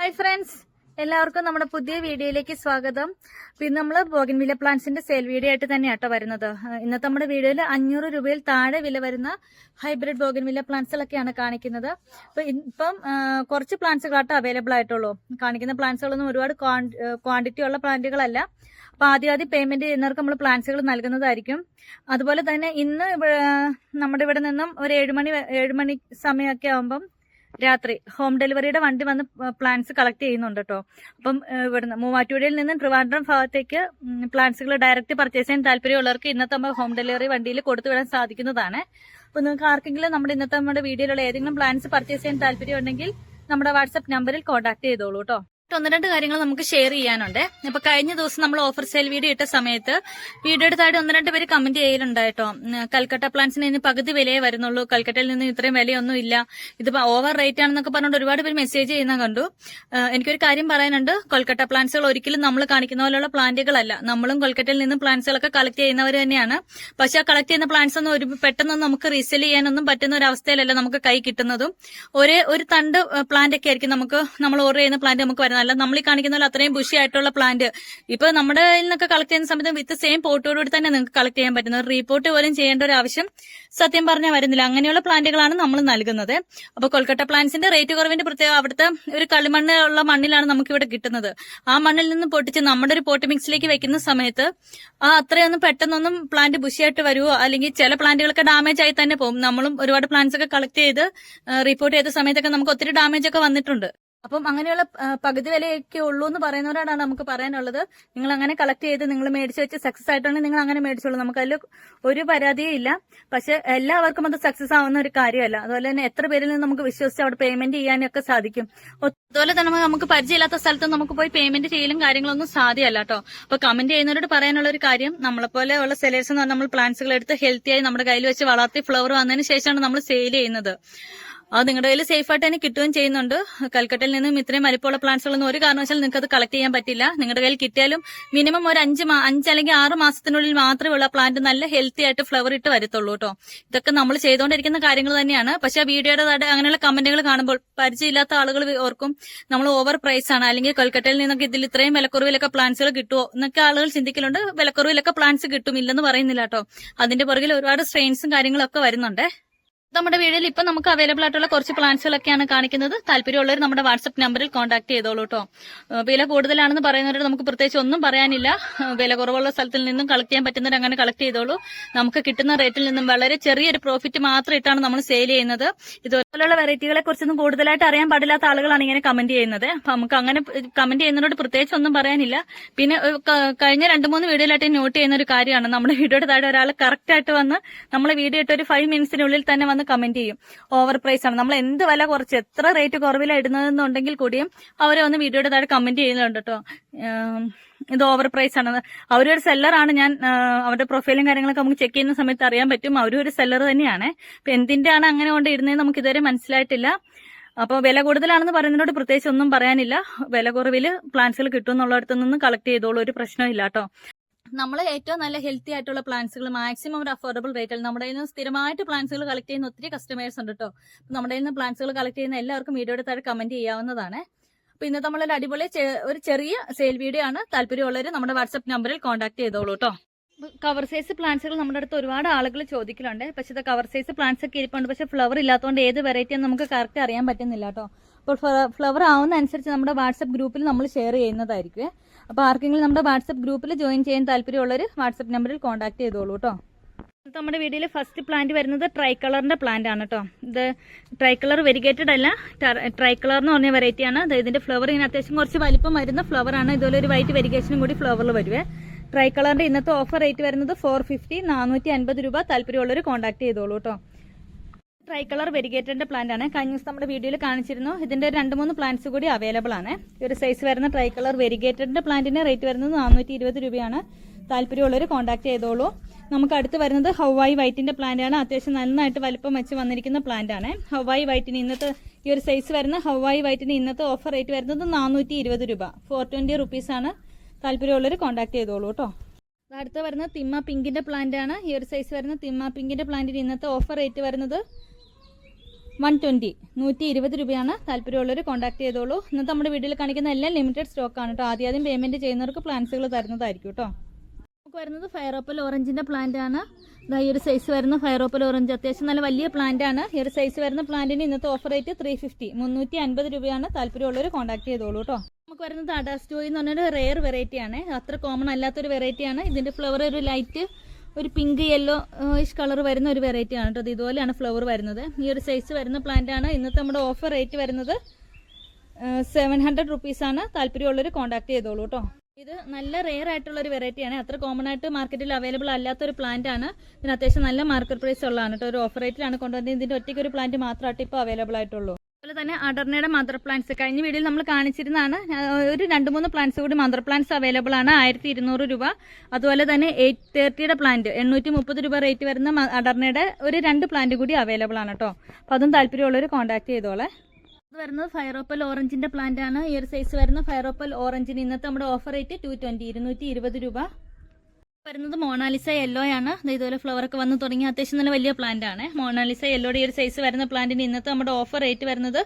Hi friends, എല്ലാവർക്കും നമ്മുടെ പുതിയ വീഡിയോയിലേക്ക് സ്വാഗതം. പിന്നെ നമ്മൾ ബോഗൻവില്ല പ്ലാന്റ്സിന്റെ സെയിൽ വീഡിയോ ആയിട്ട് തന്നെയാട്ടോ വരുന്നത്. ഇന്നത്തെ നമ്മുടെ വീഡിയോയിൽ 500 രൂപയിൽ താഴെ വില വരുന്ന ഹൈബ്രിഡ് ബോഗൻവില്ല പ്ലാന്റ്സുകളൊക്കെയാണ് കാണിക്കുന്നത്. ഇപ്പം കുറച്ച് പ്ലാന്റ്സുകളാട്ടോ അവൈലബിൾ ആയിട്ടുള്ളൂ. കാണിക്കുന്ന പ്ലാന്റ്സുകളൊന്നും ഒരുപാട് ക്വാണ്ടിറ്റി ഉള്ള പ്ലാന്റുകളല്ല. അപ്പൊ ആദ്യം പേയ്മെന്റ് ചെയ്യുന്നവർക്ക് നമ്മൾ പ്ലാന്റ്സുകൾ നൽകുന്നതായിരിക്കും. അതുപോലെ തന്നെ ഇന്ന് നമ്മുടെ ഇവിടെ നിന്നും ഒരു 7 മണി സമയമൊക്കെ ആകുമ്പം രാത്രി ഹോം ഡെലിവറിയുടെ വണ്ടി വന്ന് പ്ലാന്റ്സ് കളക്ട് ചെയ്യുന്നുണ്ട് കേട്ടോ. അപ്പം ഇവിടുന്ന് മൂവാറ്റുപുഴയിൽ നിന്നും ട്രിവാൻഡ്രം ഭാഗത്തേക്ക് പ്ലാന്റ്സുകൾ ഡയറക്റ്റ് പർച്ചേസ് ചെയ്യാൻ താല്പര്യമുള്ളവർക്ക് ഇന്നത്തെ ഹോം ഡെലിവറി വണ്ടിയിൽ കൊടുത്തുവിടാൻ സാധിക്കുന്നതാണ്. അപ്പൊ നിങ്ങൾക്ക് ആർക്കെങ്കിലും നമ്മുടെ വീഡിയോയിലുള്ള ഏതെങ്കിലും പ്ലാന്റ്സ് പർച്ചേസ് ചെയ്യാൻ താല്പര്യമുണ്ടെങ്കിൽ നമ്മുടെ വാട്സ്ആപ്പ് നമ്പറിൽ കോൺടാക്ട് ചെയ്തോളൂ കേട്ടോ. 1-2 കാര്യങ്ങൾ നമുക്ക് ഷെയർ ചെയ്യാനുണ്ട്. ഇപ്പൊ കഴിഞ്ഞ ദിവസം നമ്മൾ ഓഫർ സെയിൽ വീഡിയോ ഇട്ട സമയത്ത് വീഡിയോയുടെ താഴെ 1-2 പേര് കമന്റ് ചെയ്യലുണ്ടായിട്ടോ. കൽക്കട്ട പ്ലാന്റ്സിന് ഇനി പകുതി വിലയെ വരുന്നുള്ളൂ, കൽക്കട്ടയിൽ നിന്ന് ഇത്രയും വിലയൊന്നും ഇല്ല, ഇത് ഓവർ റേറ്റ് ആണെന്നൊക്കെ പറഞ്ഞുകൊണ്ട് ഒരുപാട് പേര് മെസ്സേജ് ചെയ്യുന്ന കണ്ടു. എനിക്കൊരു കാര്യം പറയാനുണ്ട്. കൊൽക്കട്ട പ്ലാന്റ്സുകൾ ഒരിക്കലും നമ്മൾ കാണിക്കുന്ന പോലെയുള്ള പ്ലാന്റുകളല്ല. നമ്മളും കൊൽക്കട്ടയിൽ നിന്നും പ്ലാന്റ്സുകളൊക്കെ കളക്ട് ചെയ്യുന്നവർ തന്നെയാണ്. പക്ഷെ ആ കളക്ട് ചെയ്യുന്ന പ്ലാന്റ്സ് ഒന്നും പെട്ടെന്നൊന്നും നമുക്ക് റീസെയിൽ ചെയ്യാനൊന്നും പറ്റുന്ന ഒരു അവസ്ഥയിലല്ല നമുക്ക് കൈ കിട്ടുന്നതും. ഒരു തണ്ട് പ്ലാന്റ് ഒക്കെ ആയിരിക്കും നമ്മൾ ഓർഡർ ചെയ്യുന്ന പ്ലാന്റ് നമുക്ക് വരുന്നത്. അല്ല നമ്മൾ ഈ കാണിക്കുന്ന പോലെ അത്രയും ബുഷി ആയിട്ടുള്ള പ്ലാന്റ് ഇപ്പൊ നമ്മുടെ നിന്നൊക്കെ കളക്ട് ചെയ്യുന്ന സമയത്ത് വിത്ത് സെയിം പോട്ടോടുകൂടി തന്നെ നിങ്ങൾക്ക് കളക്ട് ചെയ്യാൻ പറ്റുന്നത്. റീപോർട്ട് പോലും ചെയ്യേണ്ട ഒരു ആവശ്യം സത്യം പറഞ്ഞാൽ വരുന്നില്ല. അങ്ങനെയുള്ള പ്ലാന്റുകളാണ് നമ്മൾ നൽകുന്നത്. അപ്പൊ കൊൽക്കട്ട പ്ലാന്റ്സിന്റെ റേറ്റ് കുറവിന്റെ പ്രത്യേകം അവിടുത്തെ ഒരു കളിമണ്ണുള്ള മണ്ണിലാണ് നമുക്ക് ഇവിടെ കിട്ടുന്നത്. ആ മണ്ണിൽ നിന്ന് പൊട്ടിച്ച് നമ്മുടെ ഒരു പോട്ട് മിക്സിലേക്ക് വെക്കുന്ന സമയത്ത് അത്രയൊന്നും പെട്ടെന്നൊന്നും പ്ലാന്റ് ബുഷിയായിട്ട് വരുവോ, അല്ലെങ്കിൽ ചില പ്ലാന്റുകളൊക്കെ ഡാമേജ് ആയി തന്നെ പോകും. നമ്മളും ഒരുപാട് പ്ലാന്റ്സ് ഒക്കെ കളക്ട് ചെയ്ത് റിപ്പോർട്ട് ചെയ്ത സമയത്തൊക്കെ നമുക്ക് ഒത്തിരി ഡാമേജ് ഒക്കെ വന്നിട്ടുണ്ട്. അപ്പം അങ്ങനെയുള്ള പകുതി വിലയൊക്കെ ഉള്ളൂ എന്ന് പറയുന്നവരോടാണ് നമുക്ക് പറയാനുള്ളത്. നിങ്ങൾ അങ്ങനെ കളക്ട് ചെയ്ത് നിങ്ങൾ മേടിച്ച് വെച്ച് സക്സസ് ആയിട്ടുണ്ടെങ്കിൽ നിങ്ങൾ അങ്ങനെ മേടിച്ചോളൂ. നമുക്കതിൽ ഒരു പരാതിയും ഇല്ല. പക്ഷെ എല്ലാവർക്കും അത് സക്സസ് ആവുന്ന ഒരു കാര്യമല്ല. അതുപോലെ തന്നെ എത്ര പേരിൽ നിന്ന് നമുക്ക് വിശ്വസിച്ച് അവിടെ പേയ്മെന്റ് ചെയ്യാനൊക്കെ സാധിക്കും. അതുപോലെ തന്നെ നമുക്ക് പരിചയമില്ലാത്ത സ്ഥലത്ത് നമുക്ക് പോയി പേയ്മെന്റ് ചെയ്യലും കാര്യങ്ങളൊന്നും സാധ്യമല്ല കേട്ടോ. അപ്പൊ കമന്റ് ചെയ്യുന്നവരോട് പറയാനുള്ള ഒരു കാര്യം, നമ്മളെപ്പോലെ ഉള്ള സെലേഴ്സ് എന്ന് പറഞ്ഞാൽ നമ്മൾ പ്ലാന്റ്സുകൾ എടുത്ത് ഹെൽത്തിയായി നമ്മുടെ കയ്യിൽ വെച്ച് വളർത്തി ഫ്ലവർ വന്നതിന് ശേഷമാണ് നമ്മൾ സെയിൽ ചെയ്യുന്നത്. അത് നിങ്ങളുടെ കയ്യിൽ സേഫ് ആയിട്ട് തന്നെ കിട്ടുകയും ചെയ്യുന്നുണ്ട്. കൽക്കട്ടയിൽ നിന്നും ഇത്രയും വലിപ്പമുള്ള പ്ലാന്റ്സുകളൊന്നും ഒരു കാരണവശാലും നിങ്ങൾക്ക് അത് കളക്ട് ചെയ്യാൻ പറ്റില്ല. നിങ്ങളുടെ കയ്യിൽ കിട്ടിയാലും മിനിമം ഒരു 5 അല്ലെങ്കിൽ 6 മാസത്തിനുള്ളിൽ മാത്രമേ ഉള്ള പ്ലാന്റ് നല്ല ഹെൽത്തി ആയിട്ട് ഫ്ലവർ ഇട്ട് വരത്തുള്ളൂ കേട്ടോ. ഇതൊക്കെ നമ്മൾ ചെയ്തുകൊണ്ടിരിക്കുന്ന കാര്യങ്ങൾ തന്നെയാണ്. പക്ഷെ വീഡിയോയുടെ താഴെ അങ്ങനെയുള്ള കമന്റുകൾ കാണുമ്പോൾ പരിചയമില്ലാത്ത ആളുകൾ ഓർക്കും നമ്മൾ ഓവർ പ്രൈസ് ആണ്, അല്ലെങ്കിൽ കൊൽക്കട്ടയിൽ നിന്നൊക്കെ ഇതിൽ ഇത്രയും വിലക്കുറവിലൊക്കെ പ്ലാന്റ്സുകൾ കിട്ടുമോ എന്നൊക്കെ ആളുകൾ ചിന്തിക്കലുണ്ട്. വിലക്കുറവിലൊക്കെ പ്ലാന്റ്സ് കിട്ടും, ഇല്ലെന്ന് പറയുന്നില്ല കേട്ടോ. അതിന്റെ പുറകിൽ ഒരുപാട് സ്ട്രെയിൻസും കാര്യങ്ങളൊക്കെ വരുന്നുണ്ട്. നമ്മുടെ വീഡിയോയിൽ ഇപ്പൊ നമുക്ക് അവൈലബിൾ ആയിട്ടുള്ള കുറച്ച് പ്ലാന്റ്സുകളൊക്കെയാണ് കാണിക്കുന്നത്. താല്പര്യമുള്ളവർ നമ്മുടെ വാട്സ്ആപ്പ് നമ്പറിൽ കോൺടാക്ട് ചെയ്തോളൂ കേട്ടോ. വില കൂടുതലാണെന്ന് പറയുന്നവരോട് നമുക്ക് പ്രത്യേകിച്ച് ഒന്നും പറയാനില്ല. വില കുറവുള്ള സ്ഥലത്തിൽ നിന്നും കളക്ട് ചെയ്യാൻ പറ്റുന്നവർ അങ്ങനെ കളക്ട് ചെയ്തോളൂ. നമുക്ക് കിട്ടുന്ന റേറ്റിൽ നിന്നും വളരെ ചെറിയൊരു പ്രോഫിറ്റ് മാത്രം ഇട്ടാണ് നമ്മൾ സെയിൽ ചെയ്യുന്നത്. ഇതുപോലുള്ള വെറൈറ്റികളെ കുറിച്ചൊന്നും കൂടുതലായിട്ട് അറിയാൻ പാടില്ലാത്ത ആളുകളാണ് ഇങ്ങനെ കമന്റ് ചെയ്യുന്നത്. അപ്പൊ നമുക്ക് അങ്ങനെ കമന്റ് ചെയ്യുന്നവരോട് പ്രത്യേകിച്ച് ഒന്നും പറയാനില്ല. പിന്നെ കഴിഞ്ഞ 2-3 വീഡിയോയിലായിട്ട് നോട്ട് ചെയ്യുന്ന ഒരു കാര്യമാണ്, നമ്മുടെ വീഡിയോയുടെ താഴെ ഒരാൾ കറക്റ്റ് ആയിട്ട് വന്ന് നമ്മളെ വീഡിയോ ഇട്ട് ഒരു 5 മിനിറ്റ്സിനുള്ളിൽ തന്നെ വന്ന് കമന്റ് ചെയ്യും ഓവർ പ്രൈസ് ആണ്, നമ്മൾ എന്ത് വില കുറച്ച് എത്ര റേറ്റ് കുറവിലാണ് ഇടുന്നതെന്നുണ്ടെങ്കിൽ കൂടിയും അവരെ വന്ന് വീഡിയോയുടെ താഴെ കമന്റ് ചെയ്യുന്നുണ്ട് കേട്ടോ. ഇത് ഓവർ പ്രൈസ് ആണ്. അവരൊരു സെല്ലറാണ്. ഞാൻ അവരുടെ പ്രൊഫൈലും കാര്യങ്ങളൊക്കെ നമുക്ക് ചെക്ക് ചെയ്യുന്ന സമയത്ത് അറിയാൻ പറ്റും അവരും ഒരു സെല്ലർ തന്നെയാണ്. അപ്പൊ എന്തിന്റെയാണ് അങ്ങനെ കൊണ്ട് ഇടുന്നതെന്ന് നമുക്ക് ഇതുവരെ മനസ്സിലായിട്ടില്ല. അപ്പൊ വില കൂടുതലാണെന്ന് പറയുന്നതിനോട് പ്രത്യേകിച്ച് ഒന്നും പറയാനില്ല. വില കുറവില് പ്ലാന്റ്സുകൾ കിട്ടും എന്നുള്ളിടത്തു നിന്ന് കളക്ട് ചെയ്തോളൂ, ഒരു പ്രശ്നമില്ല കേട്ടോ. നമ്മൾ ഏറ്റവും നല്ല ഹെൽത്തി ആയിട്ടുള്ള പ്ലാന്റ്സുകൾ മാക്സിമം ഒരു അഫോർഡബിൾ റേറ്റിൽ നമ്മുടെ കയ്യിൽ നിന്ന് സ്ഥിരമായിട്ട് പ്ലാന്റ്സുകൾ കളക്ട് ചെയ്യുന്ന ഒത്തിരി കസ്റ്റമേഴ്സ് ഉണ്ട് കേട്ടോ. നമ്മുടെ കയ്യിൽ നിന്ന് പ്ലാന്റ്സുകൾ കളക്ട് ചെയ്യുന്ന എല്ലാവർക്കും വീഡിയോയുടെ താഴെ കമന്റ് ചെയ്യാവുന്നതാണ്. അപ്പൊ ഇന്നത്തെ നമ്മളൊരു അടിപൊളി ഒരു ചെറിയ സെയിൽ വീഡിയോ ആണ്. താല്പര്യമുള്ളവർ നമ്മുടെ വാട്സ്ആപ്പ് നമ്പറിൽ കോൺടാക്ട് ചെയ്തോളൂ കേട്ടോ. കവർ സൈസ് പ്ലാന്റ്സുകൾ നമ്മുടെ അടുത്ത് ഒരുപാട് ആളുകൾ ചോദിക്കലുണ്ട്. പക്ഷെ ഇത് കവർ സൈസ് പ്ലാന്റ്സ് ഒക്കെ ഇരിപ്പുണ്ട്. പക്ഷെ ഫ്ലവർ ഇല്ലാത്തതുകൊണ്ട് ഏത് വെറൈറ്റി എന്ന് നമുക്ക് കറക്റ്റ് അറിയാൻ പറ്റുന്നില്ല കേട്ടോ. അപ്പോൾ ഫ്ലവർ ആവുന്ന അനുസരിച്ച് നമ്മുടെ വാട്സ്ആപ്പ് ഗ്രൂപ്പിൽ നമ്മൾ ഷെയർ ചെയ്യുന്നതായിരിക്കും. അപ്പോൾ ആർക്കെങ്കിലും നമ്മുടെ വാട്സ്ആപ്പ് ഗ്രൂപ്പിൽ ജോയിൻ ചെയ്യാൻ താല്പര്യമുള്ളവർ വാട്സ്ആപ്പ് നമ്പറിൽ കോൺടാക്ട് ചെയ്തോളൂ കേട്ടോ. നമ്മുടെ വീഡിയോയിൽ ഫസ്റ്റ് പ്ലാന്റ് വരുന്നത് ട്രൈ കളറിന്റെ പ്ലാന്റ് ആണ് കേട്ടോ. ഇത് ട്രൈ കളർ വെരിഗേറ്റഡ് അല്ല, ട്രൈ കളർ എന്ന് പറഞ്ഞ വെറൈറ്റിയാണ്. ഇതിന്റെ ഫ്ലവർ ഇങ്ങനെ അത്യാവശ്യം കുറച്ച് വലിപ്പം വരുന്ന ഫ്ലവർ ആണ്. ഇതുപോലെ ഒരു വൈറ്റ് വെരിഗേഷനും കൂടി ഫ്ലവറിൽ വരുവേ. ട്രൈ കളറിന്റെ ഇന്നത്തെ ഓഫർ റേറ്റ് വരുന്നത് 450, 450 രൂപ. താല്പര്യമുള്ളവർ കോൺടാക്ട് ചെയ്തോളൂ കേട്ടോ. ട്രൈ കളർ വെരിഗേറ്റഡിന്റെ പ്ലാന്റ് ആണ്. കഴിഞ്ഞ ദിവസം നമ്മുടെ വീഡിയോയിൽ കാണിച്ചിരുന്നു. ഇതിന്റെ 2-3 പ്ലാന്റ്സ് കൂടി അവൈലബിൾ ആണ്. ഒരു സൈസ് വരുന്ന ട്രൈ കളർ വെരിഗേറ്റഡിന്റെ പ്ലാന്റിന്റെ റേറ്റ് വരുന്നത് 420 രൂപയാണ്. താല്പര്യമുള്ളവർ കോൺടാക്ട് ചെയ്തോളൂ. നമുക്ക് അടുത്ത് വരുന്നത് ഹവായി വൈറ്റിന്റെ പ്ലാന്റ് ആണ്. അത്യാവശ്യം നന്നായിട്ട് വലിപ്പം വെച്ച് വന്നിരിക്കുന്ന പ്ലാന്റ് ആണ്. ഹവായി വൈറ്റിന് ഇന്നത്തെ ഈ ഒരു സൈസ് വരുന്ന ഹവായി വൈറ്റിന് ഇന്നത്തെ ഓഫർ റേറ്റ് വരുന്നത് 420 രൂപ. 420 റുപ്പീസ് ആണ്. താല്പര്യമുള്ളവർ കോൺടാക്ട് ചെയ്തോളൂ കേട്ടോ. അടുത്ത് വരുന്നത് തിമ്മ പിങ്കിന്റെ പ്ലാന്റ് ആണ്. ഈ ഒരു സൈസ് വരുന്ന തിമ്മ പിങ്കിന്റെ പ്ലാന്റിന് ഇന്നത്തെ ഓഫർ റേറ്റ് വരുന്നത് 120 120 രൂപയാണ്. താല്പര്യമുള്ളവർ കോൺടാക്ട് ചെയ്തോളൂ. ഇന്നത്തെ നമ്മുടെ വീഡിയോയിൽ കാണിക്കുന്ന എല്ലാം ലിമിറ്റഡ് സ്റ്റോക്കാണ് കേട്ടോ. ആദ്യം പേയ്മെന്റ് ചെയ്യുന്നവർക്ക് പ്ലാന്റ്സുകൾ തരുന്നതായിരിക്കും കേട്ടോ. നമുക്ക് വരുന്നത് ഫയർ ഓപ്പൽ ഓറഞ്ചിന്റെ പ്ലാന്റ് ആണ്. ഈ ഒരു സൈസ് വരുന്ന ഫയർ ഓപ്പൽ ഓറഞ്ച് അത്യാവശ്യം നല്ല വലിയ പ്ലാന്റ് ആണ്. ഈ ഒരു സൈസ് വരുന്ന പ്ലാന്റിന് ഇന്നത്തെ ഓഫർ റേറ്റ് 350 350 രൂപയാണ്. താല്പര്യമുള്ളവർ കോൺടാക്ട് ചെയ്തോളൂ കേട്ടോ. നമുക്ക് വരുന്നത് അഡാസ്റ്റോയി എന്ന് പറഞ്ഞൊരു റെയർ വെറൈറ്റി ആണ്. അത്ര കോമൺ അല്ലാത്തൊരു വെറൈറ്റി ആണ്. ഇതിന്റെ ഫ്ലവർ ഒരു ലൈറ്റ് ഒരു പിങ്ക് യെല്ലോ കളർ വരുന്ന ഒരു വെറൈറ്റി ആണ് കേട്ടോ. ഇതുപോലെയാണ് ഫ്ലവർ വരുന്നത്. ഈ ഒരു സൈസ് വരുന്ന പ്ലാന്റ് ആണ്. ഇന്നത്തെ നമ്മുടെ ഓഫർ റേറ്റ് വരുന്നത് 700 റുപ്പീസാണ്. താല്പര്യമുള്ളവർ കോൺടാക്ട് ചെയ്തോളൂ കേട്ടോ. ഇത് നല്ല റെയർ ആയിട്ടുള്ള ഒരു വെറൈറ്റി ആണ്. അത്ര കോമൺ ആയിട്ട് മാർക്കറ്റിൽ അവൈലബിൾ അല്ലാത്തൊരു പ്ലാന്റ് ആണ്. ഇതിന് അത്യാവശ്യം നല്ല മാർക്കറ്റ് പ്രൈസ് ഉള്ളതാണ് കേട്ടോ. ഒരു ഓഫർ റേറ്റിലാണ് കൊണ്ടുവന്നത്. ഇതിന്റെ ഒറ്റയ്ക്ക് ഒരു പ്ലാന്റ് മാത്രമായിട്ട് ഇപ്പോൾ അവൈലബിൾ ആയിട്ടുള്ളൂ. അതുപോലെ തന്നെ അഡർണയുടെ മദർ പ്ലാന്റ്സ് കഴിഞ്ഞ വീഡിയോയിൽ നമ്മൾ കാണിച്ചിരുന്നതാണ്. ഒരു 2-3 പ്ലാന്റ്സ് കൂടി മദർ പ്ലാന്റ്സ് അവൈലബിൾ ആണ്. 1200 രൂപ. അതുപോലെ തന്നെ 830യുടെ പ്ലാന്റ് 830 രൂപ റേറ്റ് വരുന്ന അഡർണയുടെ ഒരു 2 പ്ലാന്റ് കൂടി അവൈലബിൾ ആണ് കേട്ടോ. അപ്പോൾ അതും താല്പര്യമുള്ളവർ കോൺടാക്ട് ചെയ്തോളെ. ഇത് വരുന്നത് ഫയർ ഓപ്പൽ ഓറഞ്ചിന്റെ പ്ലാന്റ് ആണ്. ഈ ഒരു സൈസ് വരുന്ന ഫയർ ഓപ്പൽ ഓറഞ്ചിന് ഇന്നത്തെ നമ്മുടെ ഓഫർ റേറ്റ് 220 രൂപ. വരുന്നത് മോണാലിസ യെല്ലോ ആണ്. ഇതുപോലെ ഫ്ലവർ ഒക്കെ വന്ന് തുടങ്ങി അത്യാവശ്യം നല്ല വലിയ പ്ലാന്റ് ആണ്. മോണാലിസ യെല്ലോയുടെ ഈ ഒരു സൈസ് വരുന്ന പ്ലാന്റിന് ഇന്നത്തെ നമ്മുടെ ഓഫർ റേറ്റ് വരുന്നത്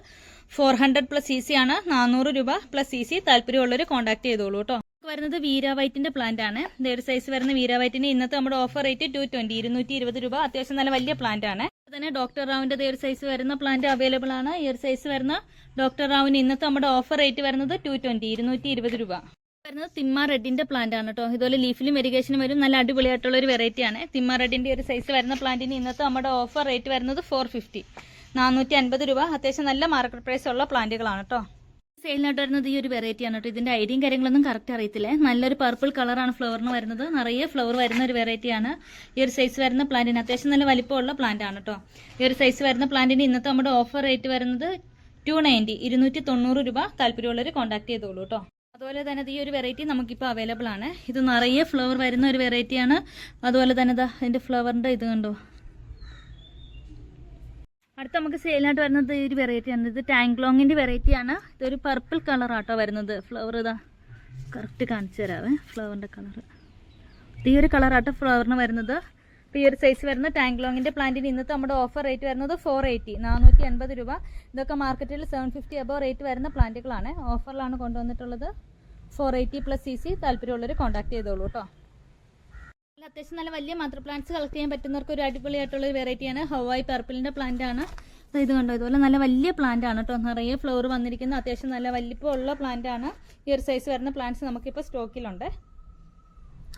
400+ CC ആണ്. 400 രൂപ + CC. താല്പര്യമുള്ളവർ കോൺടാക്ട് ചെയ്തോളൂ കേട്ടോ. വരുന്നത് വീര വൈറ്റിന്റെ പ്ലാന്റ് ആണ്. ഇതേ ഒരു സൈസ് വരുന്ന വീര വൈറ്റിന് ഇന്നത്തെ നമ്മുടെ ഓഫർ റേറ്റ് 220 രൂപ. അത്യാവശ്യം നല്ല വലിയ പ്ലാന്റ് ആണ്. തന്നെ ഡോക്ടർ റാവിന്റെ ഒരു സൈസ് വരുന്ന പ്ലാന്റ് അവൈലബിൾ ആണ്. ഈ ഒരു സൈസ് വരുന്ന ഡോക്ടർ റാവിന് ഇന്നത്തെ നമ്മുടെ ഓഫർ റേറ്റ് വരുന്നത് 220 രൂപ. വരുന്നത് തിമ്മ റെഡിന്റെ പ്ലാന്റ് ആണ് കേട്ടോ. ഇതുപോലെ ലീഫിലും വെരിഗേഷനും വരും. നല്ല അടിപൊളിയായിട്ടുള്ള ഒരു വെറൈറ്റി ആണ്. തിമ്മ റെഡിന്റെ ഒരു സൈസ് വരുന്ന പ്ലാന്റിന് ഇന്നത്തെ നമ്മുടെ ഓഫർ റേറ്റ് വരുന്നത് 450 രൂപ. അത്യാവശ്യം നല്ല മാർക്കറ്റ് പ്രൈസ് ഉള്ള പ്ലാന്റുകളാണ് കേട്ടോ. സെയിലിനായിട്ട് വരുന്നത് ഈ ഒരു വെറൈറ്റി ആണ് കേട്ടോ. ഇതിന്റെ ഐഡിയയും കാര്യങ്ങളൊന്നും കറക്റ്റ് അറിയത്തില്ലേ. നല്ലൊരു പർപ്പിൾ കളറാണ് ഫ്ലവറിന് വരുന്നത്. നിറയെ ഫ്ലവർ വരുന്ന ഒരു വെറൈറ്റി ആണ്. ഈ ഒരു സൈസ് വരുന്ന പ്ലാന്റിന് അത്യാവശ്യം നല്ല വലിപ്പമുള്ള പ്ലാന്റ് ആണ് കേട്ടോ. ഈ ഒരു സൈസ് വരുന്ന പ്ലാന്റിന് ഇന്നത്തെ നമ്മുടെ ഓഫർ റേറ്റ് വരുന്നത് 290 രൂപ. താല്പര്യമുള്ളവർ കോൺടാക്ട് ചെയ്തോളൂ കേട്ടോ. അതുപോലെ തന്നെ ഈ ഒരു വെറൈറ്റി നമുക്കിപ്പോൾ അവൈലബിൾ ആണ്. ഇത് നിറയെ ഫ്ലവർ വരുന്ന ഒരു വെറൈറ്റിയാണ്. അതുപോലെ തന്നെ ഇതിന്റെ ഫ്ലവറിന്റെ ഇത് കണ്ടോ. അടുത്ത നമുക്ക് സെയിലിനായിട്ട് വരുന്നത് ഈ ഒരു വെറൈറ്റി ആണ്. ഇത് ടാങ്ക്ലോങ്ങിന്റെ വെറൈറ്റി ആണ്. ഇതൊരു പർപ്പിൾ കളർ ആട്ടോ വരുന്നത്. ഫ്ലവർ ഇതാ കറക്റ്റ് കാണിച്ചു തരാവേ. ഫ്ലവറിന്റെ കളർ ഈ ഒരു കളർ ആട്ടോ ഫ്ലവറിന് വരുന്നത്. ഈ ഒരു സൈസ് വരുന്ന ടാങ്ക്ലോങ്ങിന്റെ പ്ലാന്റിന് ഇന്നത്തെ നമ്മുടെ ഓഫർ റേറ്റ് വരുന്നത് 480 രൂപ. ഇതൊക്കെ മാർക്കറ്റിൽ 750 അബവ് റേറ്റ് വരുന്ന പ്ലാന്റുകളാണ്. ഓഫറിലാണ് കൊണ്ടുവന്നിട്ടുള്ളത്. 480+ CC. താല്പര്യമുള്ളവർ കോൺടാക്ട് ചെയ്തോളൂ കേട്ടോ. അത്യാവശ്യം നല്ല വലിയ മദർ പ്ലാന്റ്സ് കളക്ട് ചെയ്യാൻ പറ്റുന്നവർക്ക് ഒരു അടിപൊളിയായിട്ടുള്ള ഒരു വെറൈറ്റിയാണ്. ഹവായി പർപ്പിളിന്റെ പ്ലാന്റ് ആണ്. ഇത് കണ്ടോ. ഇതുപോലെ നല്ല വലിയ പ്ലാന്റ് ആണ് കേട്ടോ. നിറയെ ഫ്ലവർ വന്നിരിക്കുന്ന അത്യാവശ്യം നല്ല വലിപ്പമുള്ള പ്ലാന്റ് ആണ്. ഈ ഒരു സൈസ് വരുന്ന പ്ലാന്റ്സ് നമുക്കിപ്പോൾ സ്റ്റോക്കിലുണ്ട്.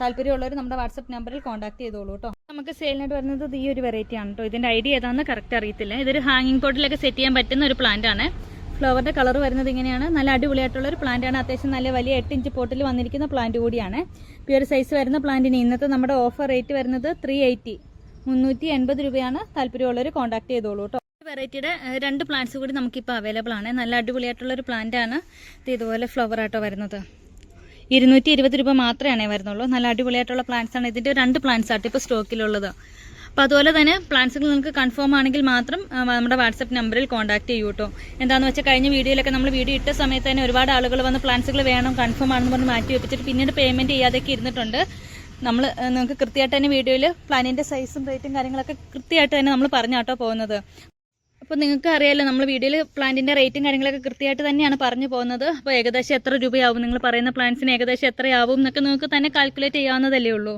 താല്പര്യമുള്ളവർ നമ്മുടെ വാട്സപ്പ് നമ്പറിൽ കോൺടാക്ട് ചെയ്തോളൂ കേട്ടോ. നമുക്ക് സെയിലിനായിട്ട് വരുന്നത് ഈ ഒരു വെറൈറ്റി ആണ് കേട്ടോ. ഇതിന്റെ ഐഡിയ ഏതാണെന്ന് കറക്റ്റ് അറിയത്തില്ല. ഇതൊരു ഹാങ്ങിങ് പോട്ടിലൊക്കെ സെറ്റ് ചെയ്യാൻ പറ്റുന്ന ഒരു പ്ലാന്റ് ആണ്. ഫ്ലവറിന്റെ കളർ വരുന്നത് ഇങ്ങനെയാണ്. നല്ല അടിപൊളിയായിട്ടുള്ള ഒരു പ്ലാന്റ് ആണ്. അത്യാവശ്യം നല്ല വലിയ 8 ഇഞ്ച് പോട്ടിൽ വന്നിരിക്കുന്ന പ്ലാന്റ് കൂടിയാണ്. ഈ ഒരു സൈസ് വരുന്ന പ്ലാന്റിന് ഇന്നത്തെ നമ്മുടെ ഓഫർ റേറ്റ് വരുന്നത് 380 രൂപയാണ്. താല്പര്യമുള്ളവർ കോൺടാക്ട് ചെയ്തോളൂ കേട്ടോ. വെറൈറ്റിയുടെ 2 പ്ലാന്റ്സ് കൂടി നമുക്കിപ്പോൾ അവൈലബിൾ ആണ്. നല്ല അടിപൊളിയായിട്ടുള്ള ഒരു പ്ലാന്റ് ആണ്. ഇതുപോലെ ഫ്ലവർ ആട്ടോ വരുന്നത്. 220 രൂപ മാത്രമേ വരുന്നുള്ളൂ. നല്ല അടിപൊളിയായിട്ടുള്ള പ്ലാന്റ്സ് ആണ്. ഇതിന്റെ 2 പ്ലാന്റ്സ് ആട്ടോ ഇപ്പോൾ സ്റ്റോക്കിലുള്ളത്. അപ്പോൾ അതുപോലെ തന്നെ പ്ലാന്റ്സുകൾ നിങ്ങൾക്ക് കൺഫേം ആണെങ്കിൽ മാത്രം നമ്മുടെ വാട്സപ്പ് നമ്പറിൽ കോൺടാക്ട് ചെയ്യൂ കേട്ടോ. എന്താണെന്ന് വെച്ചാൽ കഴിഞ്ഞ വീഡിയോയിലൊക്കെ നമ്മൾ വീഡിയോ ഇട്ട സമയത്ത് തന്നെ ഒരുപാട് ആളുകൾ വന്ന് പ്ലാന്റ്സുകൾ വേണം കൺഫേം ആണെന്ന് പറഞ്ഞ് മാറ്റി വെപ്പിച്ചിട്ട് പിന്നീട് പേയ്മെന്റ് ചെയ്യാതെയൊക്കെ ഇരുന്നിട്ടുണ്ട്. നമ്മൾ നിങ്ങൾക്ക് കൃത്യമായിട്ട് തന്നെ വീഡിയോയിൽ പ്ലാനിന്റെ സൈസും റേറ്റും കാര്യങ്ങളൊക്കെ കൃത്യമായിട്ട് തന്നെ നമ്മൾ പറഞ്ഞാട്ടോ പോകുന്നത്. അപ്പോൾ നിങ്ങൾക്ക് അറിയാമല്ലോ നമ്മൾ വീഡിയോയിൽ പ്ലാന്റിന്റെ റേറ്റും കാര്യങ്ങളൊക്കെ കൃത്യമായിട്ട് തന്നെയാണ് പറഞ്ഞു പോകുന്നത്. അപ്പോൾ ഏകദേശം എത്ര രൂപയാവും, നിങ്ങൾ പറയുന്ന പ്ലാന്റ്സിന് ഏകദേശം എത്രയാവും എന്നൊക്കെ നിങ്ങൾക്ക് തന്നെ കാൽക്കുലേറ്റ് ചെയ്യാവുന്നതല്ലേ ഉള്ളൂ.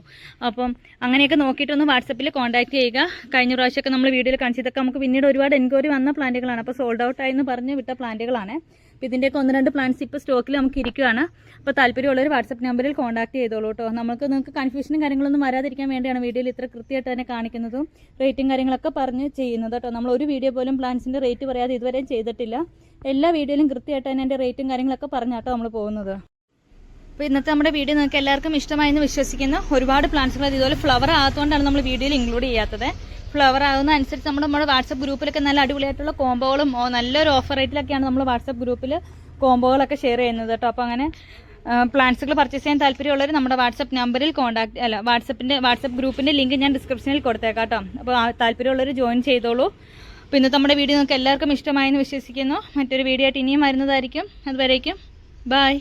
അപ്പം അങ്ങനെയൊക്കെ നോക്കിയിട്ടൊന്ന് വാട്സപ്പിൽ കോൺടാക്ട് ചെയ്യുക. കഴിഞ്ഞ പ്രാവശ്യമൊക്കെ നമ്മൾ വീഡിയോയിൽ കാണിച്ചതൊക്കെ നമുക്ക് പിന്നീട് ഒരുപാട് എൻക്വയറി വന്ന പ്ലാന്റുകളാണ്. അപ്പോൾ സോൾഡ് ഔട്ട് ആയെന്ന് പറഞ്ഞ് വിട്ട പ്ലാന്റുകളാണ്. അപ്പോൾ ഇതിൻ്റെയൊക്കെ 1-2 പ്ലാന്റ്സ് ഇപ്പോൾ സ്റ്റോക്കിൽ നമുക്ക് ഇരിക്കുകയാണ്. അപ്പോൾ താല്പര്യമുള്ളവർ വാട്സപ്പ് നമ്പറിൽ കോൺടാക്ട് ചെയ്തോളൂ കേട്ടോ. നിങ്ങൾക്ക് കൺഫ്യൂഷനും കാര്യങ്ങളൊന്നും വരാതിരിക്കാൻ വേണ്ടിയാണ് വീഡിയോയിൽ ഇത്ര കൃത്യമായിട്ട് തന്നെ കാണിക്കുന്നതും റേറ്റും കാര്യങ്ങളൊക്കെ പറഞ്ഞ് ചെയ്യുന്നത് കേട്ടോ. നമ്മൾ ഒരു വീഡിയോ പോലും പ്ലാന്റ്സിൻ്റെ റേറ്റ് പറയാതെ ഇതുവരെയും ചെയ്തിട്ടില്ല. എല്ലാ വീഡിയോയിലും കൃത്യമായിട്ട് തന്നെ എൻ്റെ റേറ്റും കാര്യങ്ങളൊക്കെ പറഞ്ഞാട്ടോ നമ്മൾ പോകുന്നത്. അപ്പോൾ ഇന്നത്തെ നമ്മുടെ വീഡിയോ നിങ്ങൾക്ക് എല്ലാവർക്കും ഇഷ്ടമായെന്ന് വിശ്വസിക്കുന്നു. ഒരുപാട് പ്ലാന്റ്സുകൾ ഇതുപോലെ ഫ്ലവർ ആകാത്തതുകൊണ്ടാണ് നമ്മൾ വീഡിയോയിൽ ഇൻക്ലൂഡ് ചെയ്യാത്തത്. ഫ്ലവർ ആകുന്ന അനുസരിച്ച് നമ്മുടെ വാട്സപ്പ് ഗ്രൂപ്പിലൊക്കെ നല്ല അടിപൊളിയായിട്ടുള്ള കോംബോകളും നല്ലൊരു ഓഫർ റേറ്റിലൊക്കെയാണ് നമ്മൾ വാട്സപ്പ് ഗ്രൂപ്പിൽ കോംബോകളൊക്കെ ഷെയർ ചെയ്യുന്നത് കേട്ടോ. അപ്പോൾ അങ്ങനെ പ്ലാന്റ്സുകൾ പർച്ചേസ് ചെയ്യാൻ താല്പര്യമുള്ളവർ നമ്മുടെ വാട്സപ്പ് നമ്പറിൽ വാട്സപ്പ് ഗ്രൂപ്പിന്റെ ലിങ്ക് ഞാൻ ഡിസ്ക്രിപ്ഷനിൽ കൊടുത്തേക്കാം കേട്ടോ. അപ്പോൾ താല്പര്യമുള്ളവർ ജോയിൻ ചെയ്തോളൂ. അപ്പോൾ ഇന്നത്തെ നമ്മുടെ വീഡിയോ നിങ്ങൾക്ക് എല്ലാവർക്കും ഇഷ്ടമായെന്ന് വിശ്വസിക്കുന്നു. മറ്റൊരു വീഡിയോ ആയിട്ട് ഇനിയും വരുന്നതായിരിക്കും. അതുവരേക്കും ബൈ.